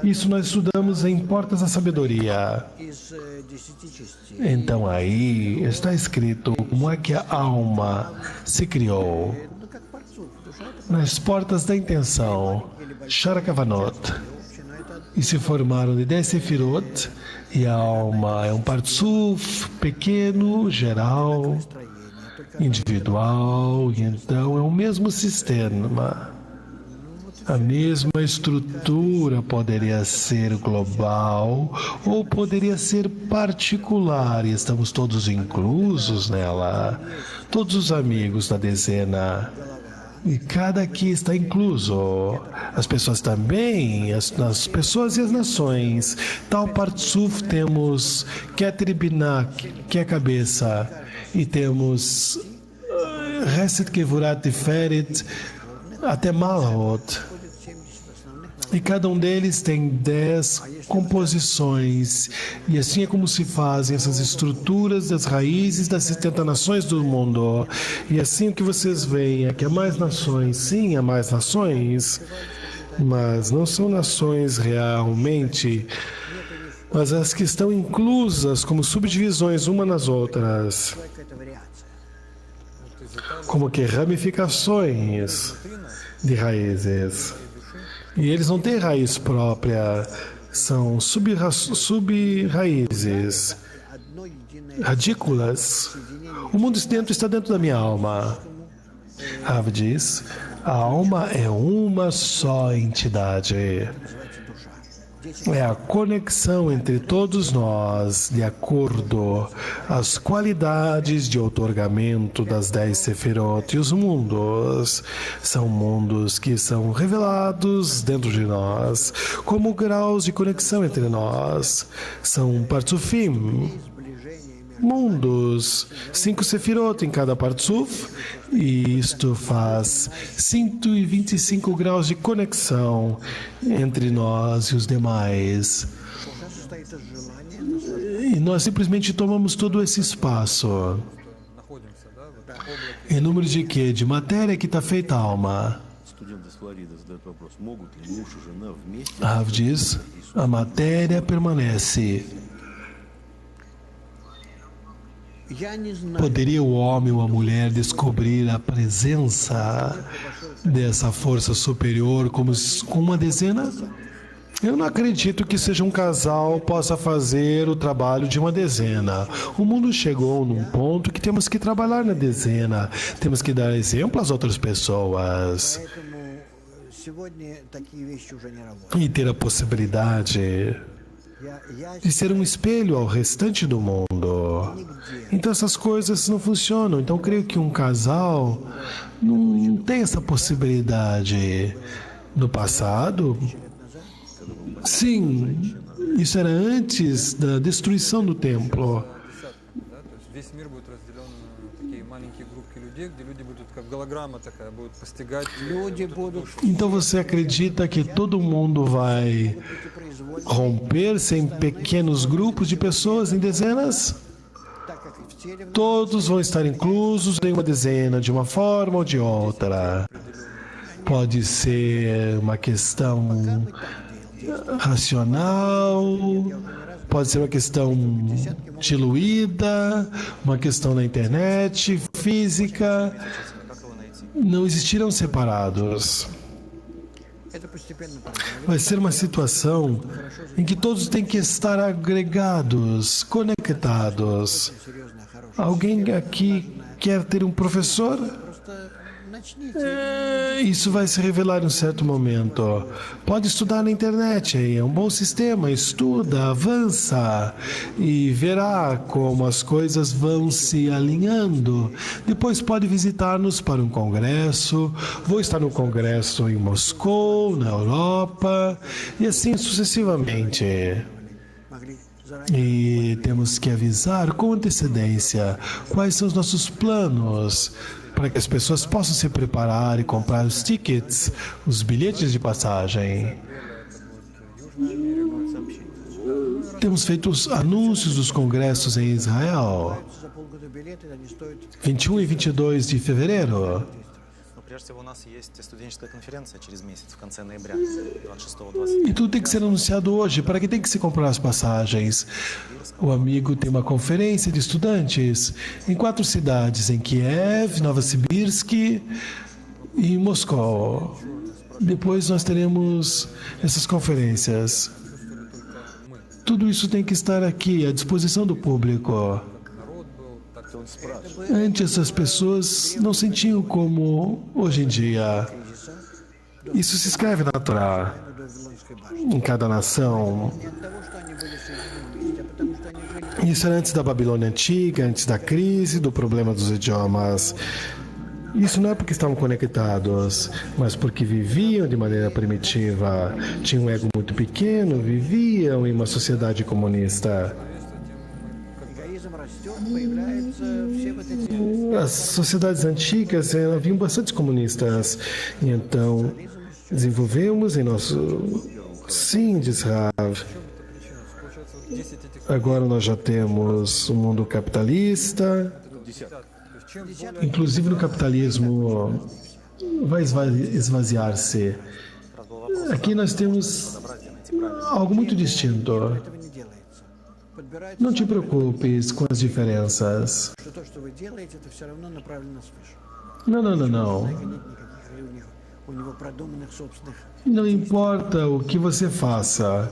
Isso nós estudamos em Portas da Sabedoria. Из 10 частей. Então aí está escrito como é que a alma se criou. Ну, как парцух. Душа это Nas portas da intenção, Sharakavanot, община, это e se formaram de 10 Sefirot, e a alma é um Partsuf pequeno, geral, individual, e então é o mesmo sistema. A mesma estrutura poderia ser global ou poderia ser particular, e estamos todos inclusos nela, todos os amigos da dezena. E cada aqui está incluso. As pessoas também, as pessoas e as nações. Tal Partsuf temos Keter Binak, que é a cabeça, e temos Reset Kevurat Tiferet até Malhot. E cada um deles tem 10 composições. E assim é como se fazem essas estruturas das raízes das 70 nações do mundo. E assim o que vocês veem é que há mais nações. Sim, há mais nações. Mas não são nações realmente, mas as que estão inclusas como subdivisões umas nas outras, como que ramificações de raízes. E eles não têm raiz própria, são sub-raízes, radículas. O mundo dentro está dentro da minha alma. Rav diz, a alma é uma só entidade. É a conexão entre todos nós, de acordo às qualidades de outorgamento das 10 Sefirot. E os mundos são mundos que são revelados dentro de nós, como graus de conexão entre nós. São Partsufim, mundos, 5 Sefirot em cada Partsuf, e isto faz 125 graus de conexão entre nós e os demais. E nós simplesmente tomamos todo esse espaço. Em número de quê? De matéria que está feita a alma. Rav diz, a matéria permanece. Poderia o homem ou a mulher descobrir a presença dessa força superior como com uma dezena? Eu não acredito que seja um casal possa fazer o trabalho de uma dezena. O mundo chegou num ponto que temos que trabalhar na dezena. Temos que dar exemplo às outras pessoas. E ter a possibilidade de ser um espelho ao restante do mundo. Então essas coisas não funcionam. Então creio que um casal não tem essa possibilidade. No passado, sim, isso era antes da destruição do templo. Então você acredita que todo mundo vai romper-se em pequenos grupos de pessoas, em dezenas? Todos vão estar inclusos em uma dezena, de uma forma ou de outra. Pode ser uma questão racional, pode ser uma questão diluída, uma questão na internet, física. Não existirão separados. Vai ser uma situação em que todos têm que estar agregados, conectados. Alguém aqui quer ter um professor? Isso vai se revelar em um certo momento. Pode estudar na internet, é um bom sistema. Estuda, avança e verá como as coisas vão se alinhando. Depois pode visitar-nos para um congresso. Vou estar no congresso em Moscou, na Europa, e assim sucessivamente. E temos que avisar com antecedência quais são os nossos planos, para que as pessoas possam se preparar e comprar os tickets, os bilhetes de passagem. Temos feito os anúncios dos congressos em Israel, 21 e 22 de fevereiro. E tudo tem que ser anunciado hoje. Para que tem que se comprar as passagens? O amigo tem uma conferência de estudantes em 4 cidades, em Kiev, Novosibirsk e Moscou. Depois nós teremos essas conferências. Tudo isso tem que estar aqui à disposição do público. Antes as pessoas não sentiam como hoje em dia. Isso se escreve na Torá, em cada nação. Isso era antes da Babilônia Antiga, antes da crise, do problema dos idiomas. Isso não é porque estavam conectados, mas porque viviam de maneira primitiva. Tinham um ego muito pequeno, viviam em uma sociedade comunista. As sociedades antigas haviam bastante comunistas, e então desenvolvemos em nosso... Sim, diz Rav. Получается, вот 10 этих... Agora nós já temos um mundo capitalista. То есть чем более... Inclusive no capitalismo vai esvaziar-se. Aqui nós temos algo muito distinto. Этого не делается. Подбирается Não te preocupes com as diferenças. что то, что вы делаете, это все равно направлено свыше. Não, não, não, não. Нет никаких у него продуманных собственных. Não importa o que você faça.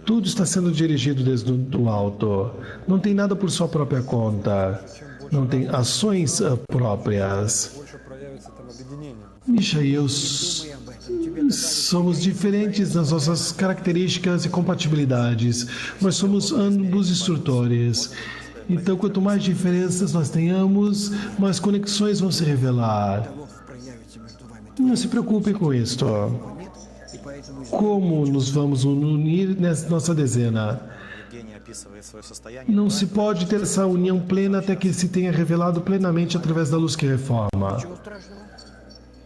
Tudo está sendo dirigido desde o alto. Não tem nada por sua própria conta. Não tem ações próprias. больше проявится там объединение. Misha e eu Думай об этом. Тебе somos diferentes nas nossas características e compatibilidades, mas somos ambos instrutores. Então, quanto mais diferenças nós tenhamos, mais conexões vão se revelar. того, как проявится между вами Não se preocupem com isto. нет, и поэтому Como nos vamos unir nessa nossa dezena? Евгений описывает свое состояние. Não se pode ter essa união plena até que se tenha revelado plenamente através da luz que reforma. ничего страшного.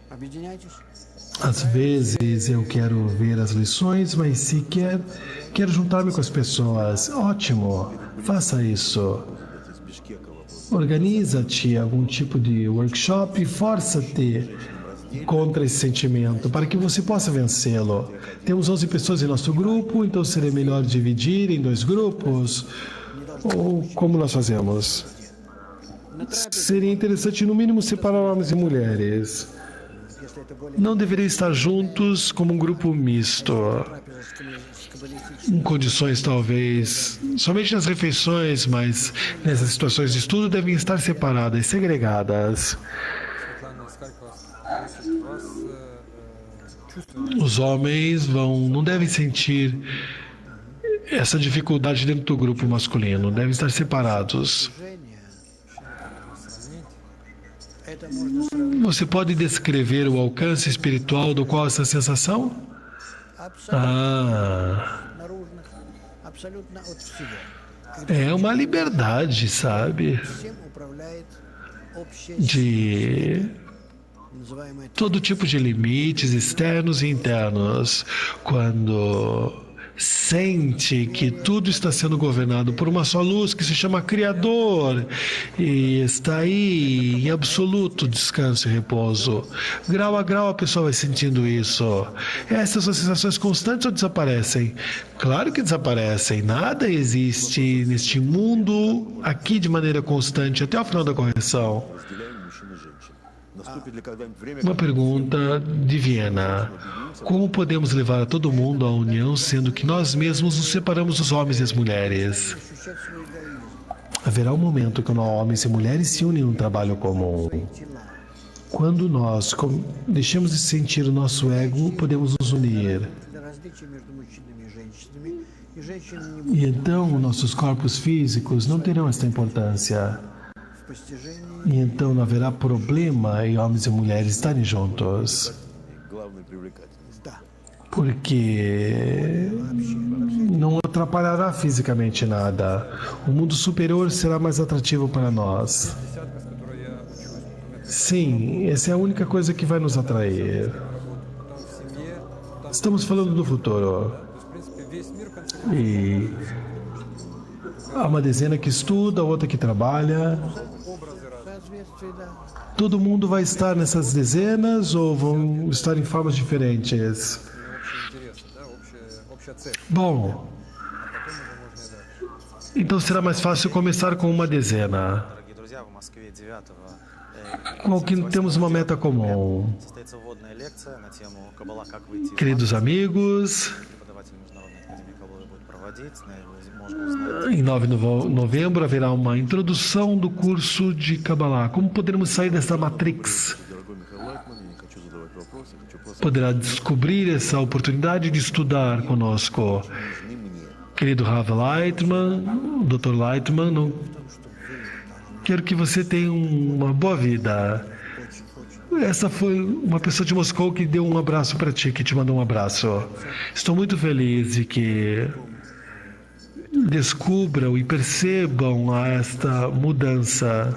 Объединяйтесь. Às vezes eu quero ver as lições, mas se quero juntar-me com as pessoas. Ótimo, faça isso. Organiza-te algum tipo de workshop e força-te contra esse sentimento para que você possa vencê-lo. Temos 11 pessoas em nosso grupo, então seria melhor dividir em 2 grupos? Ou como nós fazemos? Seria interessante no mínimo separar homens e mulheres. Если это более Não deveriam estar juntos como um grupo misto, с каббалистическим, em condições talvez somente nas refeições, mas nessas situações de estudo devem estar separadas, segregadas. Светлана из Харькова просит вас чувственно Os homens não devem sentir essa dificuldade dentro do grupo masculino, devem estar separados. движение, сравнить. это можно сравнить Você pode descrever o alcance espiritual do qual essa sensação? абсолютно наружных, абсолютно от всего. É uma liberdade, sabe? Всем управляет общее De называемое todo tipo de limites externos e internos. Quando sente que tudo está sendo governado por uma só luz que se chama Criador e está aí em absoluto descanso e repouso. Grau a grau a pessoa vai sentindo isso. Essas são sensações constantes ou desaparecem? Claro que desaparecem. Nada existe neste mundo aqui de maneira constante até o final da correção. Разделяем мужчин и женщин. Наступит ли когда-нибудь время, Uma pergunta de Viena. Como podemos levar a todo mundo à união, sendo que nós mesmos nos separamos dos homens e das mulheres? ощущать свой эгоизм. Haverá um momento quando homens e mulheres se unem num trabalho comum. Тела. Quando nós deixamos de sentir o nosso ego, podemos nos unir. Для различия между мужчинами и женщины не E então nossos corpos físicos não terão esta importância. в постижении E então não haverá problema em homens e mulheres estarem juntos. главной привлекательности? да. Porque não atrapalhará fisicamente nada. O mundo superior será mais atrativo para nós. Десятка, с которой я учусь, потом я Sim, essa é a única coisa que vai nos atrair. там в семье, там, Estamos falando do futuro. то есть, в принципе, весь мир в конце E há uma dezena que estuda, outra que trabalha. образы разные. Соответствие, да. Todo mundo vai estar nessas dezenas ou vão estar em formas diferentes? Общее интересы, да, общая цель. Bom, Потом уже можно и дальше. então será mais fácil começar com uma dezena, Дорогие друзья, в Москве 9 com o que temos uma meta comum. состоится вводная лекция на тему Каббала, как выйти из Queridos amigos, преподаватель Международной академии Каббалы будет проводить, можно узнать em 9 de novembro haverá uma introdução do curso de Kabbalah. Como poderemos sair dessa matrix? Дорогой Михаил Лайтман, я не хочу задавать вопросы, хочу просто Poderá descobrir essa oportunidade de estudar conosco. нужны мне. Querido Rav Leitman, Dr. Leitman, quero que você tenha uma boa vida. Essa foi uma pessoa de Moscou que deu um abraço para ti, que te mandou um abraço. Estou muito feliz de que descubram e percebam esta mudança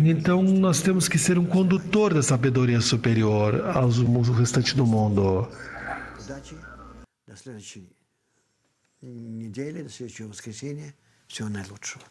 Então nós temos que ser um condutor da sabedoria superior ao restante do mundo. Удачи. До следующей недели, до следующего воскресенья. Всего наилучшего.